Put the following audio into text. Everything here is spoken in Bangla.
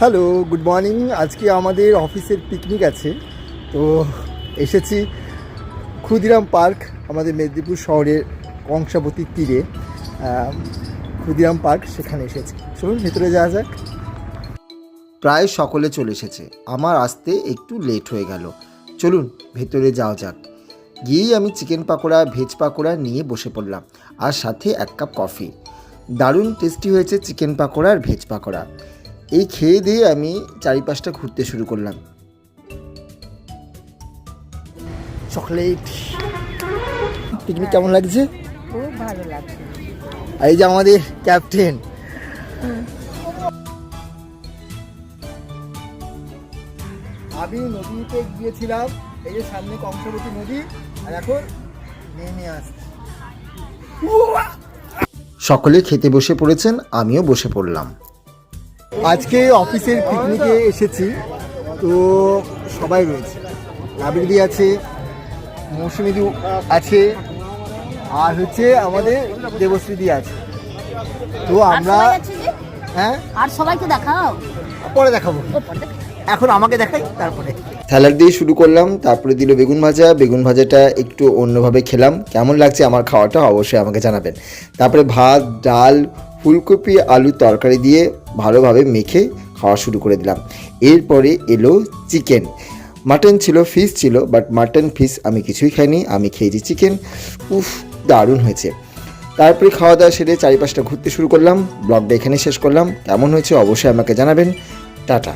Hello, good morning. আজকে আমাদের অফিসের পিকনিক আছে, তো এসেছি ক্ষুদিরাম পার্ক, আমাদের মেদিনীপুর শহরের কংসাবতীর তীরে ক্ষুদিরাম পার্ক, সেখানে এসেছি। চলুন ভেতরে যাওয়া যাক। প্রায় সকলে চলে এসেছে, আমার আসতে একটু লেট হয়ে গেল। চলুন ভেতরে যাওয়া যাক। গিয়েই আমি চিকেন পাকোড়া, ভেজ পাকোড়া নিয়ে বসে পড়লাম, আর সাথে এক কাপ কফি। দারুণ টেস্টি হয়েছে চিকেন পাকোড়া আর ভেজ পাকোড়া। এই খেয়ে দিয়ে আমি চারিপাশটা ঘুরতে শুরু করলাম। চকলেট। পিকনিক কেমন লাগছে? খুব ভালো লাগছে। আর এই যে আমাদের ক্যাপ্টেন। আমি নদীতে গিয়েছিলাম, এই যে সামনে কংসাবতী নদী, আর এখন নেমে আসছি। সকলে খেতে বসে পড়েছেন, আমিও বসে পড়লাম। আজকে অফিসের পিকনিকে এসেছি, তো সবাই রয়েছে। নাবিলদি আছে, মৌসুমিদি আছে, আর হচ্ছে আমাদের দেবশ্রীদি আছে। তো আমরা হ্যাঁ, আর সবাইকে দেখাও, পরে দেখাবো। এখন আমাকে দেখাই, তারপরে স্যালাড দিয়ে শুরু করলাম, তারপরে দিল বেগুন ভাজা। বেগুন ভাজাটা একটু অন্যভাবে খেলাম। কেমন লাগছে আমার খাওয়াটা অবশ্যই আমাকে জানাবেন। তারপরে ভাত, ডাল, ফুলকপি, আলুর তরকারি দিয়ে ভালোভাবে মেখে খাওয়া শুরু করে দিলাম। এরপরে এলো চিকেন। মাটন ছিল, ফিশ ছিল, বাট মাটন ফিশ আমি কিছুই খাইনি, আমি খেয়েছি চিকেন। উফ, দারুণ হয়েছে। তারপরে খাওয়া দাওয়া সেরে চারিপাশটা ঘুরতে শুরু করলাম। ব্লগটা এখানে শেষ করলাম। কেমন হয়েছে অবশ্যই আমাকে জানাবেন। টাটা।